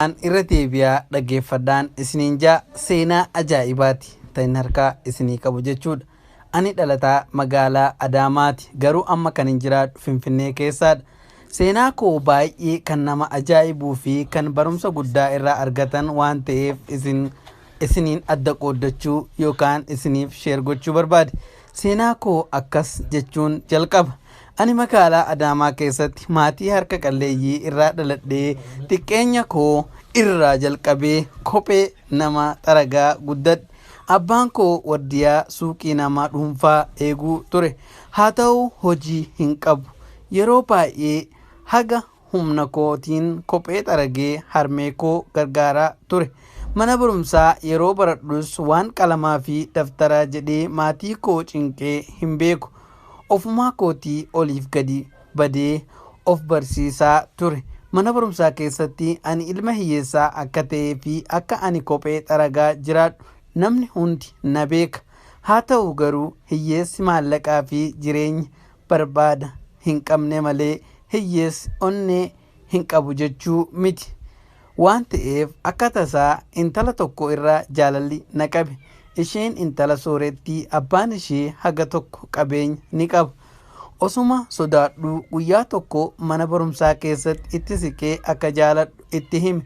An irra deebi'aa dhaggeeffadhaan isiniin seenaa ajaa'ibaati ta'in harkaa isinii qabu jechuudha. Ani dhalataa magaalaa Adaamaati, garuu amma kan hin jiraadhu Finfinnee keessadha. Seenaa koo baay'ee kan nama ajaa'ibuu fi kan barumsa guddaa irraa argatan waan ta'eef isiniin adda qooddachuu yookaan isiniif sheer gochuu barbaade. Seenaa koo akkas jechuun jalqaba. Ani magaalaa Adaamaa keessatti maatii harka qalleeyyii irraa dhaladhee xiqqeenya koo irraa jalqabee kophee nama xaragaa guddadhe. Abbaan koo wardiyaa suuqii nama dhuunfaa eeguu ture. Haa ta'u hojii hin qabu. Yeroo baay'ee haga humna kootiin kophee xaragee harmee koo gargaaraa ture. Mana barumsaa yeroo baradhus waan qalamaa fi daftaraa jedhee maatii koo cinqee hin beeku. Ofumaa kootii oliif gadi badee of barsiisaa ture. Mana barumsaa keessatti ani ilma hiyyeessaa akka ta'ee fi akka ani kophee xaragaa jiraadhu namni hundi na beeka. Haa ta'u garuu hiyyeessi maallaqaa fi jireenya barbaada hin qabne malee hiyyeessi onnee hin qabu jechuu miti. Waan ta'eef akka tasaa intala tokko irraa jaalalli na qabe. Isheen intala soorettii, abbaan ishee haga tokko qabeenya ni qaba. Osuma sodaadhu guyyaa tokko mana barumsaa keessatti itti siqee akka jaaladhu itti hime.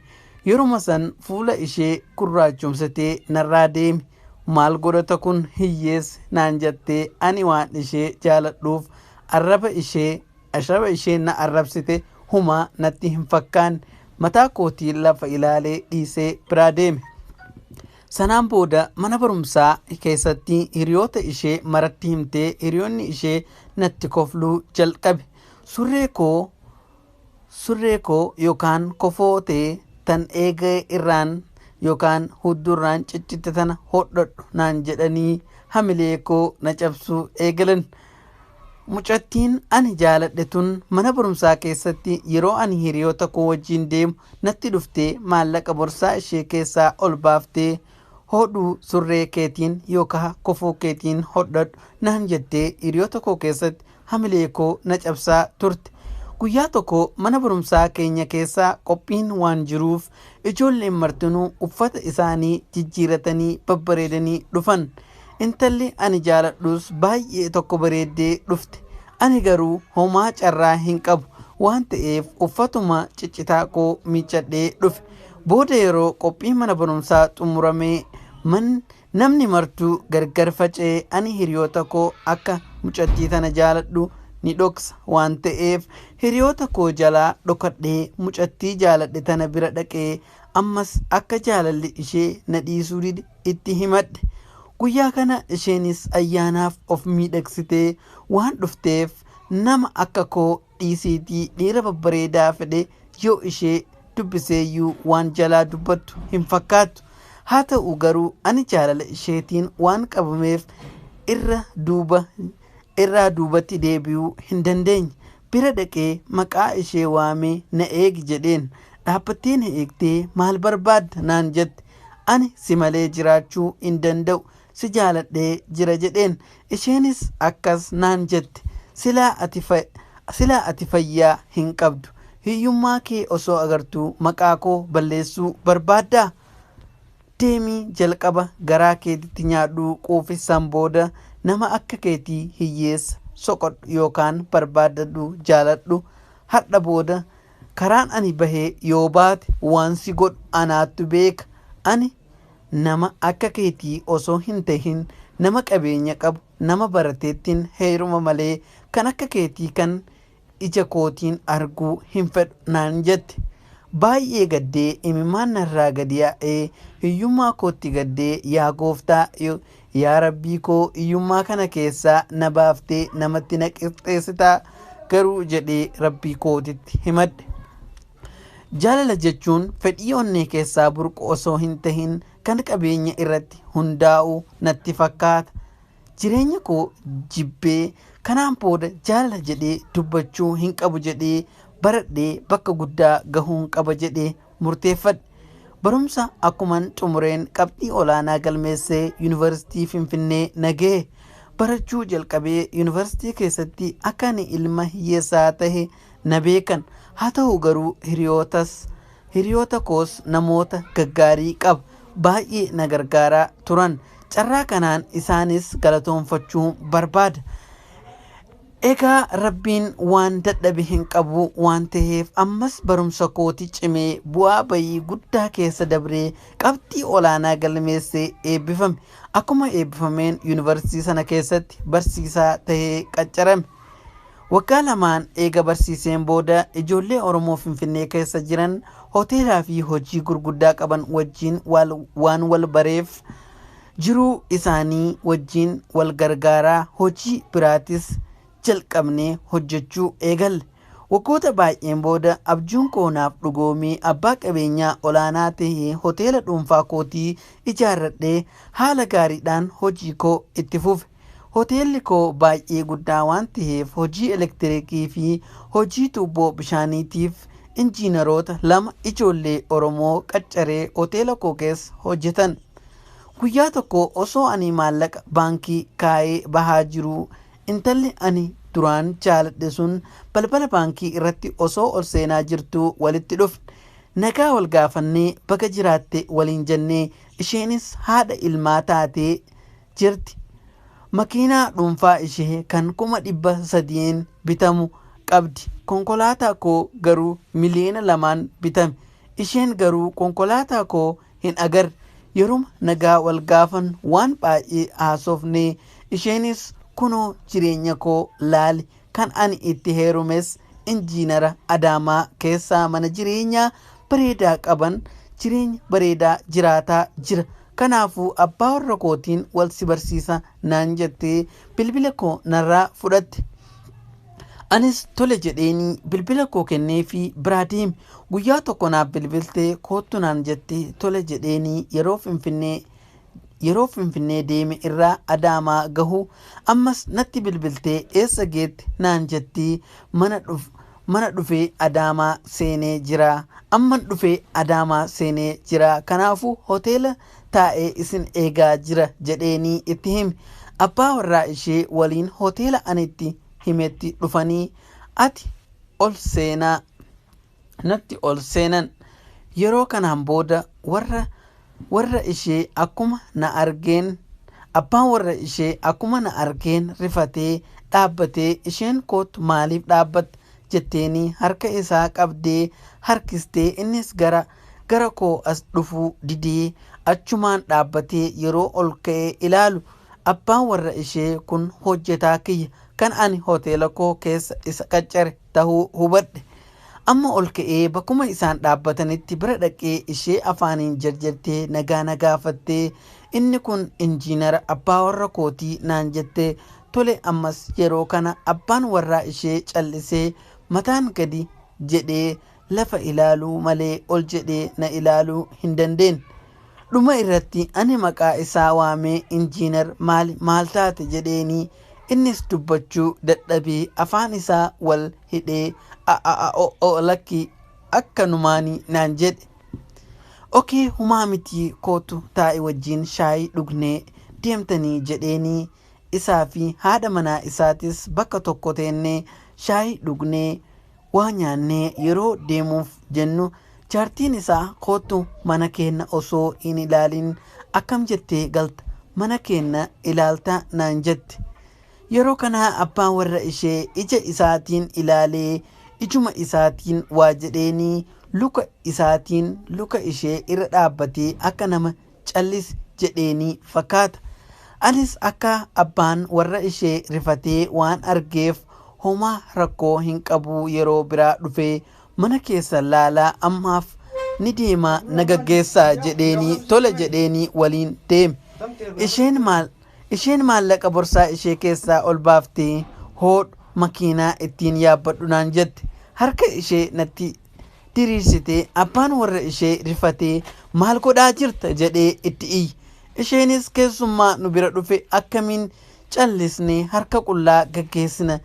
Yeruma san fuula ishee gurraachumsatee narraa deemi. Maal godhata kun hiyyeessi naan jettee ani waan ishee jaaladhuuf arraba ishee na arrabsite humaa natti hin fakkaanne. Mataa kootiin lafa ilaalee dhiisee biraa deeme. Sanaan booda mana barumsaa keessatti hiriyoota ishee maratti himtee hiriyoonni ishee natti kofluu jalqabe. Surree koo yookaan kofoo ta'e tan eegee irraan yookaan huddurraan ciccite tana hodhadhu naan jedhanii hamilee koo na cabsuu eegalan. Mucattiin ani jaaladhe tun mana barumsaa keessatti yeroo ani hiriyoota koo wajjin deemu natti dhuftee maallaqa borsaa ishee keessaa ol baaftee hodhuu surree keetiin yookaan kofoo keetiin hodhadhu naan jettee hiriyoota koo keessatti hamilee koo na cabsaa turte. Guyyaa tokko mana barumsaa keenya keessaa qophiin waan jiruuf ijoolleen martinuu uffata isaanii jijjiiratanii babbareedanii dhufan. Intalli ani jaaladhus baay'ee tokko bareeddee dhufte. Ani garuu homaa carraa hin qabu waan ta'eef uffatuma ciccitaa koo miiccadhee dhufe. Booda yeroo qophii mana barumsaa xumuramee namni martuu gargar faca'ee ani hiriyoota koo akka mucattii tana jaaladhu ni dhoksa waan ta'eef hiriyoota koo jalaa dhokadhee mucattii jaaladhe tana bira dhaqee ammas akka jaalalli ishee na dhiisuu dide itti himadhe. Guyyaa kana isheenis ayyaanaaf of miidhagsitee waan dhufteef nama akka koo dhiisiitii dhiira babbareedaa fedhe yoo ishee dubbiseeyyuu waan jalaa dubbattu hin fakkaatu. Haa ta'u garuu ani jaalala isheetiin waan qabameef irraa duubatti deebi'uu hin dandeenye. Bira dhaqee maqaa ishee waamee na eegi jedheen. Dhaabbattee na eegtee maal barbaadda naan jette. Ani si malee jiraachuu hin danda'u. Si jaaladhee jira jedheen. Isheenis akkas naan jette. Silaa ati fayyaa hin qabdu. Hiyyummaa kee osoo agartuu maqaa koo balleessuu barbaaddaa? Deemii jalqaba garaa keetitti nyaadhuu quufisaan booda nama akka keetii hiyyeessa soqodhu yookaan barbaadadhu jaaladhu. Hadha booda karaan ani bahee yoo baate waan si godhu anaattu beeka. Ani nama akka keetii osoo hin tahin nama qabeenya qabu nama barateettiin heeruma malee kan akka keetii kan ija kootiin arguu hin fedhu naan jette. Baay'ee gaddee imimmaan narraa gadi yaa'ee hiyyummaa kootti gaddee yaa gooftaa yaa rabbii koo hiyyummaa kana keessaa na baaftee namatti na qixxeessitaa garuu jedhee rabbii kootitti himadhe. Jaalala jechuun fedhii onnee keessaa burqu osoo hin tahin kan qabeenya irratti hundaa'u natti fakkaata. Jireenya koo jibbee kanaan booda jaalala jedhee dubbachuu hin qabu jedhee baradhee bakka guddaa gahuun qaba jedhee murteeffadhe. Barumsa akkuman xumureen qabxii olaanaa galmeessee yuunivarsiitii Finfinnee nagee barachuu jalqabee yuunivarsiitii keessatti akka ani ilma hiyyeessaa tahe na beekan. Haa ta'u garuu hiriyoota koos namoota gaggaarii qaba baay'ee na gargaaraa turan. Carraa kanaan isaanis galatoonfachuu barbaada. Egaa rabbiin waan dadhabe hin qabu waan ta'eef ammas barumsa kooti cimee bu'aa bayii guddaa keessa dabree qabxii olaanaa galmeessee eebbifame. Akkuma eebbifameen yuunivarsiitii sana keessatti barsiisaa tahee qaccarame. Waggaa lamaan eega barsiiseen booda ijoollee Oromoo Finfinnee keessa jiran hoteelaa fi hojii gurguddaa qaban wajjin waan wal bareef jiruu isaanii wajjin wal gargaaraa hojii biraatis jalqabnee hojjechuu eegalle. Waggoota baay'een booda abjuun koo naaf dhugoomee abbaa qabeenyaa olaanaa tahee hoteela dhuunfaa kootii ijaarradhee haala gaariidhaan hojii koo itti fufe. Hoteelli koo baay'ee guddaa waan ta'eef hojii elektiriikii fi hojii tuubboo bishaaniitiif injiinaroota 2 ijoollee Oromoo qaccaree hoteela koo keessa hojjetan. Guyyaa tokko osoo ani maallaqa baankii kaa'ee bahaa jiru intalli ani duraan jaaladhe sun balbala baankii irratti osoo ol seenaa jirtuu walitti dhufne. Nagaa wal gaafannee baga jiraatte waliin jennee isheenis haadha ilmaa taatee jirti. Makiinaa dhuunfaa ishee kan 300,000 bitamu qabdi. Konkolaataa koo garuu miliyoona 2 bitame. Isheen garuu konkolaataa koo hin agarre. Yeruma nagaa wal gaafan waan baay'ee haasofnee isheenis kunoo jireenya koo laali kan ani itti heerumes injiinara Adaamaa keessaa mana jireenyaa bareedaa qaban jireenya bareedaa jiraataa jira. Kanaafuu abbaa warra kootiin wal si barsiisa naan jettee bilbila koo narraa fudhatte. Anis tole jedheenii bilbila koo kennee fi biraa deeme. Guyyaa tokko naaf bilbiltee koottu naan jettee tole jedheenii yeroo Finfinnee deeme irraa Adaamaa gahu ammas natti bilbiltee eessa geette naan jettee mana dhufee Adaamaa seenee jira. Amman dhufee Adaamaa seenee jira. Kanaafuu hoteela taa'ee isin eegaa jira jedheenii itti hime. Abbaa warraa ishee waliin hoteela ani itti himetti dhufanii ati ol seenaa natti ol seenan. Yeroo kanaan booda warra ishee akkuma na argeen abbaan warra ishee akkuma na argeen rifatee dhaabbatee isheen kootu maaliif dhaabbatte jetteenii harka isaa qabdee harkistee innis gara koo as dhufuu didee achumaan dhaabbatee yeroo ol ka'ee ilaalu abbaan warra ishee kun hojjetaa kiyya kan ani hoteela koo keessa isa qaccare tahuu hubadhe. Amma ol ka'ee bakkuma isaan dhaabbatanitti bira dhaqee ishee afaaniin jarjartee nagaa gaafattee inni kun injiinara abbaa warra kootii naan jettee tole. Ammas yeroo kana abbaan warraa ishee callisee mataan gadi jedhee lafa ilaaluu malee ol jedhee na ilaaluu hin dandeenye. Dhuma irratti ani maqaa isaa waamee injiinar maal taate jedheenii innis dubbachuu dadhabee afaan isaa wal hidhee lakki akkanumaanii naan jedhe. Okee humaa miti kootu taa'e wajjin shaayii dhugnee deemtanii jedheenii isaa fi haadha manaa isaatis bakka tokko teennee shaayii dhugnee waa nyaannee yeroo deemuuf jennu jaartiin isaa kootu mana keenna osoo hin ilaalin akkam jettee galta mana keenna ilaalta naan jette. Yeroo kana abbaan warra ishee ija isaatiin ilaalee ijuma isaatiin waa jedheenii luka isaatiin luka ishee irra dhaabbatee akka nama callis jedheenii fakkaata. Anis akka abbaan warra ishee rifatee waan argeef homaa rakkoo hin qabu yeroo biraa dhufee mana keessa laalaa ammaaf ni deema nagaggeessaa jedheenii tole jedheenii waliin deeme. Isheen maallaqa borsaa ishee keessaa ol baaftee hodhu makiinaa ittiin yaabbadhu naan jette. Harka ishee natti diriirsitee abbaan warra ishee rifatee maal godhaa jirta jedhee itti iyye. Isheenis keessummaa nu bira dhufe akkamiin callisnee harka qullaa gaggeessina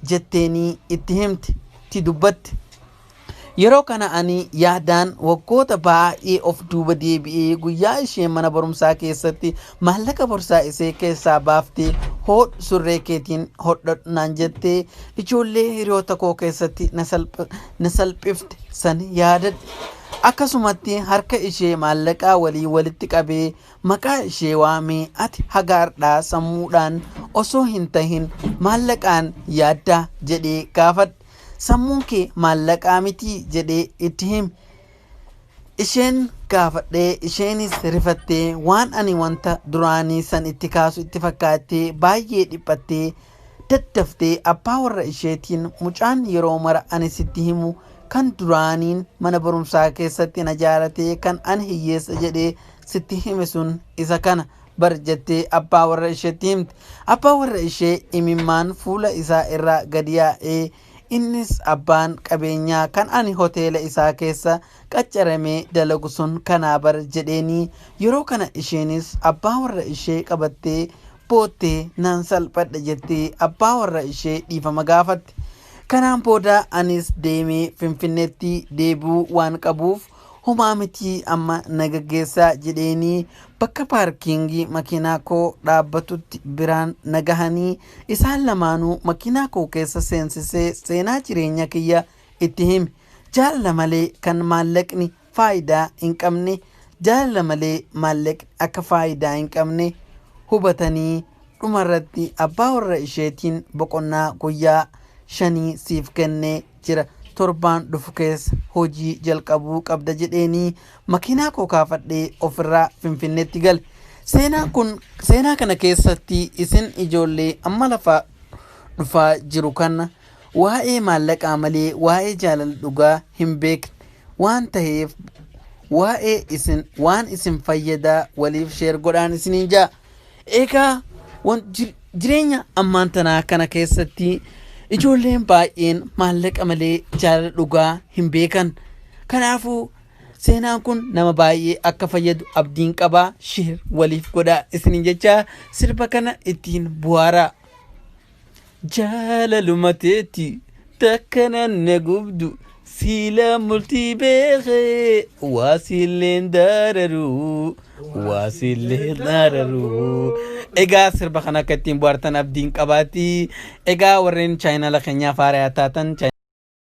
jetteenii itti himte ti dubbatte. Yeroo kana ani yaadaan waggoota baay'ee of duuba deebi'ee guyyaa ishee mana barumsaa keessatti maallaqa borsaa ishee keessaa baaftee hodh surree keetiin hodhadhu naan jettee ijoollee hiriyoota koo keessatti na salphifte san yaadadhe. Akkasumatti harka ishee maallaqaa walii walitti qabee maqaa ishee waamee ati hagaardhaa sammuudhaan osoo hin tahin maallaqaan yaaddaa jedhee gaafadhe. Sammuun kee maallaqaa miti jedhee itti hime. Isheen gaafadhee isheenis rifattee waan ani wanta duraanii san itti kaasu itti fakkaattee baay'ee dhiphattee daddaftee abbaa warra isheetiin mucaan yeroo mara ani sitti himu kan duraaniin mana barumsaa keessatti na jaalatee kan ani hiyyeessa jedhee sitti hime sun isa kana bar jettee abbaa warra isheetti himte. Abbaa warra ishee imimmaan fuula isaa irraa gadi yaa'ee innis abbaan qabeenyaa kan ani hoteela isaa keessa qaccaramee dalagu sun kanaa bar jedheenii. Yeroo kana isheenis abbaa warra ishee qabattee boottee nan salphadha jettee abbaa warra ishee dhiifama gaafatte. Kanaan booda anis deemee Finfinneetti deebi'uu waan qabuuf homaa miti amma nagaggeessaa jedheenii bakka paarkiingii makiinaa koo dhaabbatutti biraan nagahanii isaan lamaanuu makiinaa koo keessa seensisee seenaa jireenya kiyya itti hime. Jaalala malee kan maallaqni faayidaa hin qabne, jaalala malee maallaqni akka faayidaa hin qabne hubatanii dhumarratti abbaa warra isheetiin boqonnaa guyyaa 5 siif kennee jira. Torbaan dhufu keessa hojii jalqabuu qabda jedheenii makiinaa koo kaafadhee ofirraa Finfinneetti gale. Seenaa kana keessatti isin ijoollee amma lafaa dhufaa jiru kana waa'ee maallaqaa malee waa'ee jaalala dhugaa hin beekne waan ta'eef waan isin fayyadaa waliif sheer godhaan isiniin jaa. Egaa jireenya ammaan tanaa kana keessatti ijoolleen baay'een maallaqa malee jaalala dhugaa hin beekan. Kanaafuu seenaan kun nama baay'ee akka fayyadu abdiin qabaa. Sheer waliif godhaa isiniin jechaa sirba kana ittiin bu'aaraa. Jaalaluma teetti takka nanna gubdu siila multii beekee waasilleen daararu. Egaa sirba kana akka ittiin bu'aartan abdiin qabaati. Egaa warreen chaayinaala keenyaa faaraa taatan